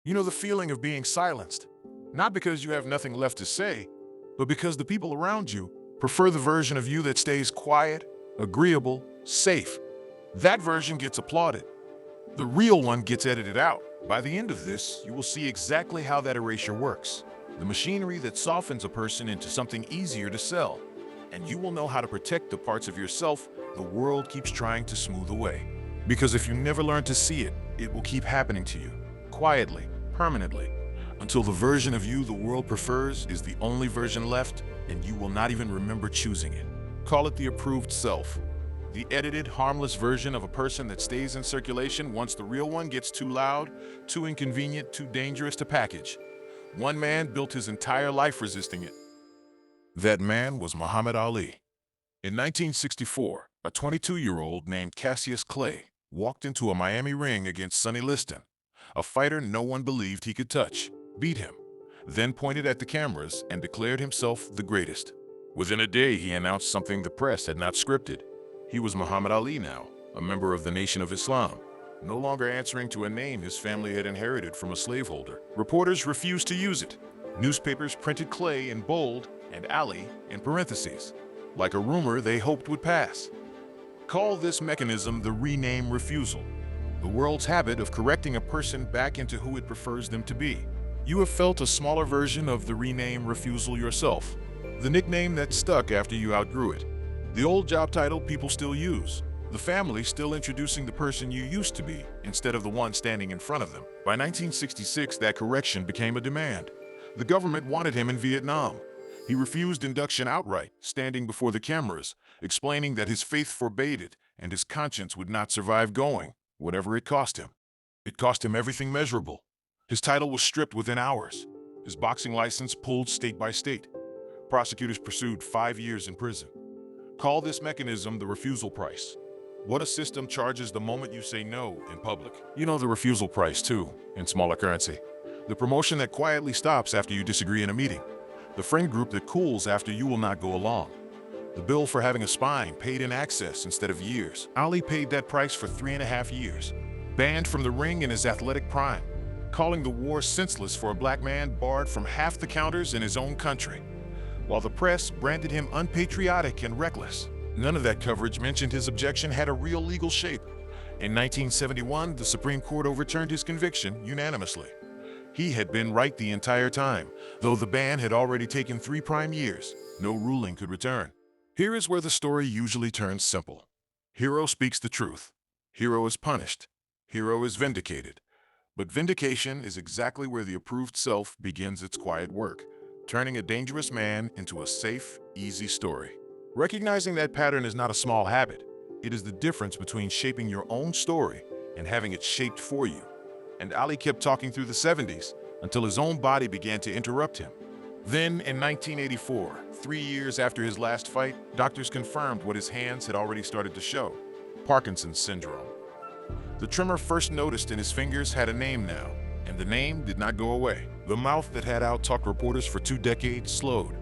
You know the feeling of being silenced, not because you have nothing left to say, but because the people around you prefer the version of you that stays quiet, agreeable, safe. That version gets applauded. The real one gets edited out. By the end of this, you will see exactly how that erasure works. The machinery that softens a person into something easier to sell. And you will know how to protect the parts of yourself the world keeps trying to smooth away. Because if you never learn to see it, it will keep happening to you, quietly, permanently, until the version of you the world prefers is the only version left, and you will not even remember choosing it. Call it the approved self. The edited, harmless version of a person that stays in circulation once the real one gets too loud, too inconvenient, too dangerous to package. One man built his entire life resisting it. That man was Muhammad Ali. In 1964, a 22-year-old named Cassius Clay walked into a Miami ring against Sonny Liston, a fighter no one believed he could touch, beat him, then pointed at the cameras and declared himself the greatest. Within a day, he announced something the press had not scripted. He was Muhammad Ali now, a member of the Nation of Islam, no longer answering to a name his family had inherited from a slaveholder. Reporters refused to use it. Newspapers printed Clay in bold and Ali in parentheses, like a rumor they hoped would pass. Call this mechanism the rename refusal, the world's habit of correcting a person back into who it prefers them to be. You have felt a smaller version of the rename refusal yourself, the nickname that stuck after you outgrew it. The old job title people still use, the family still introducing the person you used to be instead of the one standing in front of them. By 1966, that correction became a demand. The government wanted him in Vietnam. He refused induction outright, standing before the cameras, explaining that his faith forbade it and his conscience would not survive going, whatever it cost him. It cost him everything measurable. His title was stripped within hours, his boxing license pulled state by state. Prosecutors pursued 5 years in prison. Call this mechanism the refusal price. What a system charges the moment you say no in public. You know the refusal price too, in smaller currency. The promotion that quietly stops after you disagree in a meeting. The friend group that cools after you will not go along. The bill for having a spine paid in access instead of years. Ali paid that price for 3.5 years. Banned from the ring in his athletic prime. Calling the war senseless for a black man barred from half the counters in his own country. While the press branded him unpatriotic and reckless, none of that coverage mentioned his objection had a real legal shape. In 1971, the Supreme Court overturned his conviction unanimously. He had been right the entire time. Though the ban had already taken 3 prime years, no ruling could return. Here is where the story usually turns simple. Hero speaks the truth. Hero is punished. Hero is vindicated. But vindication is exactly where the approved self begins its quiet work, turning a dangerous man into a safe, easy story. Recognizing that pattern is not a small habit. It is the difference between shaping your own story and having it shaped for you. And Ali kept talking through the 70s until his own body began to interrupt him. Then, in 1984, 3 years after his last fight, doctors confirmed what his hands had already started to show: Parkinson's syndrome. The tremor first noticed in his fingers had a name now, and the name did not go away. The mouth that had out-talked reporters for 2 decades slowed.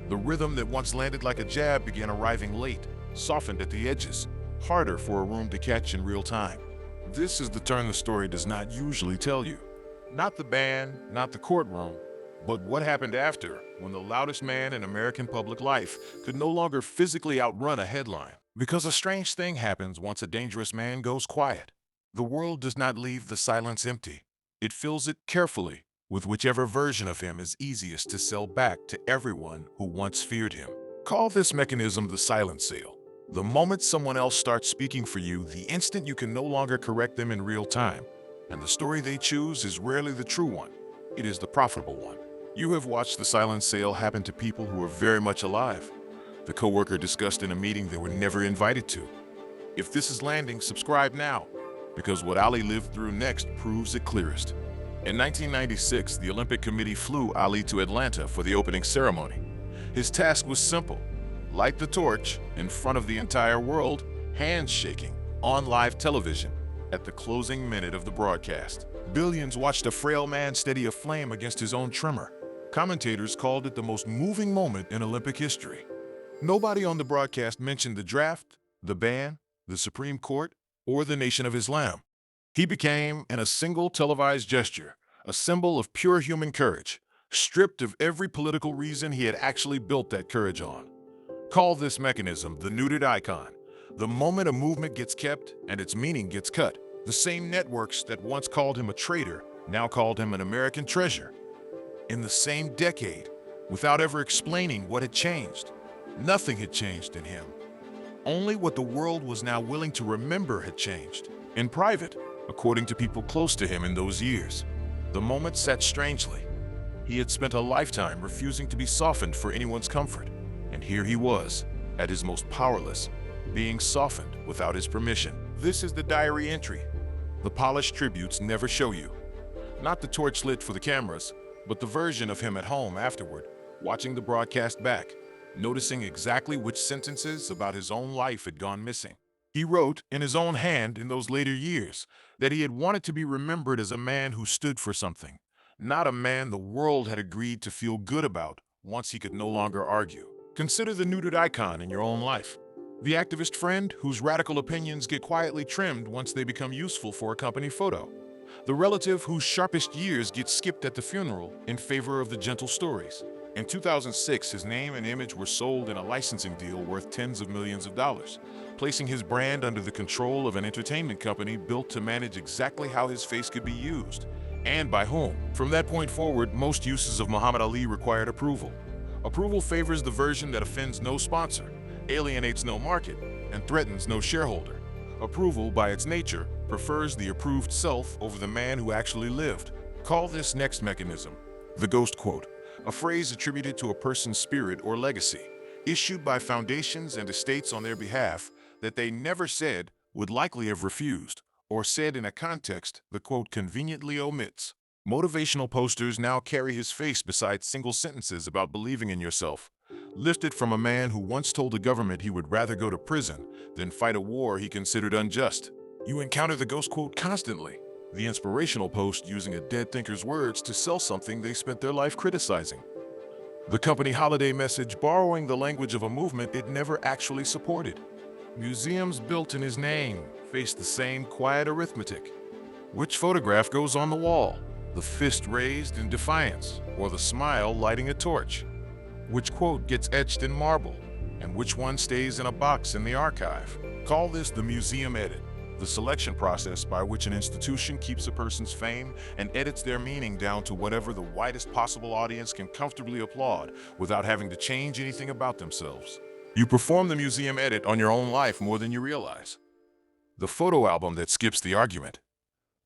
The rhythm that once landed like a jab began arriving late, softened at the edges, harder for a room to catch in real time. This is the turn the story does not usually tell you. Not the ban, not the courtroom, but what happened after, when the loudest man in American public life could no longer physically outrun a headline. Because a strange thing happens once a dangerous man goes quiet. The world does not leave the silence empty. It fills it carefully with whichever version of him is easiest to sell back to everyone who once feared him. Call this mechanism the silent sale. The moment someone else starts speaking for you, the instant you can no longer correct them in real time. And the story they choose is rarely the true one. It is the profitable one. You have watched the silent sale happen to people who are very much alive. The coworker discussed in a meeting they were never invited to. If this is landing, subscribe now, because what Ali lived through next proves it clearest. In 1996, the Olympic Committee flew Ali to Atlanta for the opening ceremony. His task was simple: light the torch in front of the entire world, hands shaking, on live television, at the closing minute of the broadcast. Billions watched a frail man steady a flame against his own tremor. Commentators called it the most moving moment in Olympic history. Nobody on the broadcast mentioned the draft, the ban, the Supreme Court, or the Nation of Islam. He became, in a single televised gesture, a symbol of pure human courage, stripped of every political reason he had actually built that courage on. Call this mechanism the neutered icon. The moment a movement gets kept and its meaning gets cut, the same networks that once called him a traitor now called him an American treasure. In the same decade, without ever explaining what had changed, nothing had changed in him. Only what the world was now willing to remember had changed. In private, according to people close to him in those years, the moment sat strangely. He had spent a lifetime refusing to be softened for anyone's comfort, and here he was, at his most powerless, being softened without his permission. This is the diary entry. The polished tributes never show you. Not the torch lit for the cameras, but the version of him at home afterward, watching the broadcast back, noticing exactly which sentences about his own life had gone missing. He wrote, in his own hand in those later years, that he had wanted to be remembered as a man who stood for something, not a man the world had agreed to feel good about once he could no longer argue. Consider the neutered icon in your own life. The activist friend whose radical opinions get quietly trimmed once they become useful for a company photo. The relative whose sharpest years get skipped at the funeral in favor of the gentle stories. In 2006, his name and image were sold in a licensing deal worth tens of millions of dollars, placing his brand under the control of an entertainment company built to manage exactly how his face could be used, and by whom. From that point forward, most uses of Muhammad Ali required approval. Approval favors the version that offends no sponsor, alienates no market, and threatens no shareholder. Approval, by its nature, prefers the approved self over the man who actually lived. Call this next mechanism the ghost quote, a phrase attributed to a person's spirit or legacy, issued by foundations and estates on their behalf that they never said, would likely have refused, or said in a context the quote conveniently omits. Motivational posters now carry his face beside single sentences about believing in yourself, lifted from a man who once told the government he would rather go to prison than fight a war he considered unjust. You encounter the ghost quote constantly, the inspirational post using a dead thinker's words to sell something they spent their life criticizing. The company holiday message borrowing the language of a movement it never actually supported. Museums built in his name face the same quiet arithmetic. Which photograph goes on the wall? The fist raised in defiance, or the smile lighting a torch? Which quote gets etched in marble, and which one stays in a box in the archive? Call this the museum edit, the selection process by which an institution keeps a person's fame and edits their meaning down to whatever the widest possible audience can comfortably applaud without having to change anything about themselves. You perform the museum edit on your own life more than you realize. The photo album that skips the argument.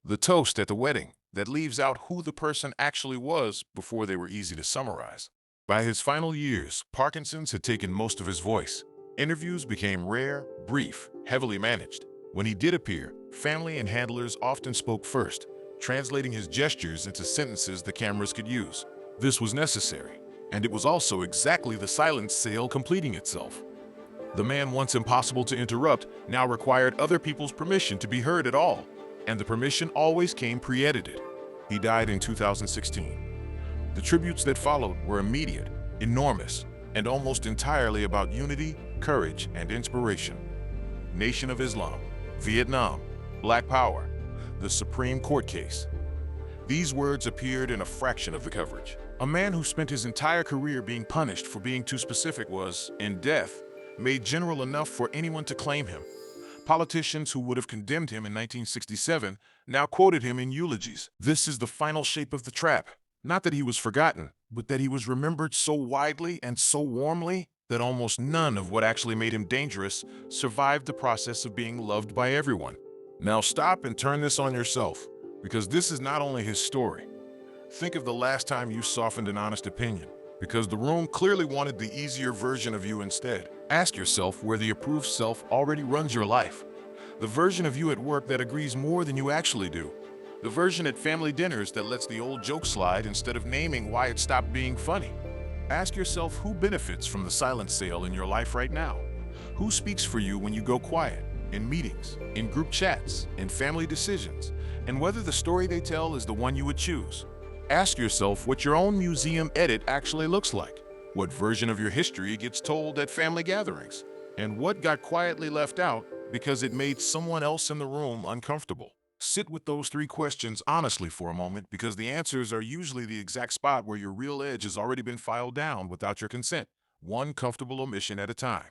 The toast at the wedding that leaves out who the person actually was before they were easy to summarize. By his final years, Parkinson's had taken most of his voice. Interviews became rare, brief, heavily managed. When he did appear, family and handlers often spoke first, translating his gestures into sentences the cameras could use. This was necessary, and it was also exactly the silence sale completing itself. The man once impossible to interrupt now required other people's permission to be heard at all, and the permission always came pre-edited. He died in 2016. The tributes that followed were immediate, enormous, and almost entirely about unity, courage, and inspiration. Nation of Islam, Vietnam, Black Power, the Supreme Court case. These words appeared in a fraction of the coverage. A man who spent his entire career being punished for being too specific was, in death, made general enough for anyone to claim him. Politicians who would have condemned him in 1967 now quoted him in eulogies. This is the final shape of the trap. Not that he was forgotten, but that he was remembered so widely and so warmly that almost none of what actually made him dangerous survived the process of being loved by everyone. Now stop and turn this on yourself, because this is not only his story. Think of the last time you softened an honest opinion, because the room clearly wanted the easier version of you instead. Ask yourself where the approved self already runs your life. The version of you at work that agrees more than you actually do. The version at family dinners that lets the old joke slide instead of naming why it stopped being funny. Ask yourself who benefits from the silence sale in your life right now. Who speaks for you when you go quiet, in meetings, in group chats, in family decisions, and whether the story they tell is the one you would choose. Ask yourself what your own museum edit actually looks like. What version of your history gets told at family gatherings, and what got quietly left out because it made someone else in the room uncomfortable. Sit with those three questions honestly for a moment because the answers are usually the exact spot where your real edge has already been filed down without your consent, one comfortable omission at a time.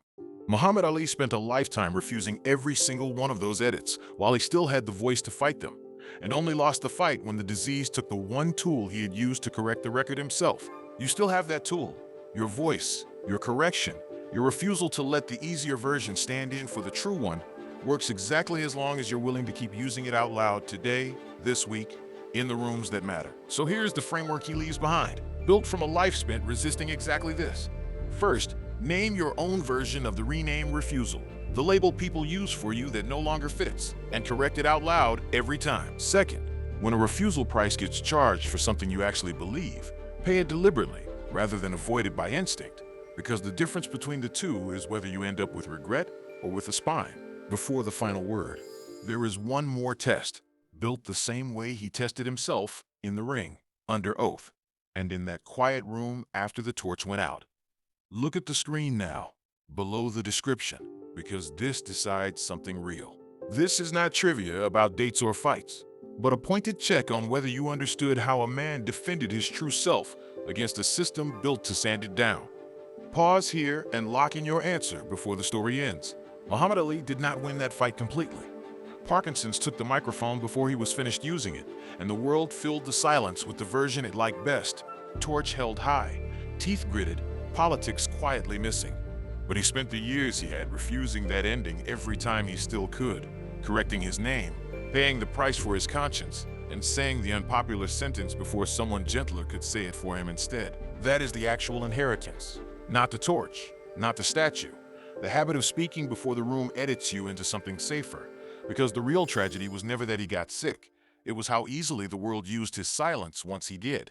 Muhammad Ali spent a lifetime refusing every single one of those edits while he still had the voice to fight them, and only lost the fight when the disease took the one tool he had used to correct the record himself. You still have that tool, your voice, your correction, your refusal to let the easier version stand in for the true one works exactly as long as you're willing to keep using it out loud today, this week, in the rooms that matter. So here's the framework he leaves behind, built from a life spent resisting exactly this. First, name your own version of the rename refusal, the label people use for you that no longer fits, and correct it out loud every time. Second, when a refusal price gets charged for something you actually believe, pay it deliberately rather than avoid it by instinct, because the difference between the two is whether you end up with regret or with a spine. Before the final word, there is one more test, built the same way he tested himself in the ring, under oath, and in that quiet room after the torch went out. Look at the screen now, below the description, because this decides something real. This is not trivia about dates or fights, but a pointed check on whether you understood how a man defended his true self against a system built to sand it down. Pause here and lock in your answer before the story ends. Muhammad Ali did not win that fight completely. Parkinson's took the microphone before he was finished using it, and the world filled the silence with the version it liked best, torch held high, teeth gritted, politics quietly missing. But he spent the years he had refusing that ending every time he still could, correcting his name, paying the price for his conscience, and saying the unpopular sentence before someone gentler could say it for him instead. That is the actual inheritance, not the torch, not the statue. The habit of speaking before the room edits you into something safer, because the real tragedy was never that he got sick. It was how easily the world used his silence once he did.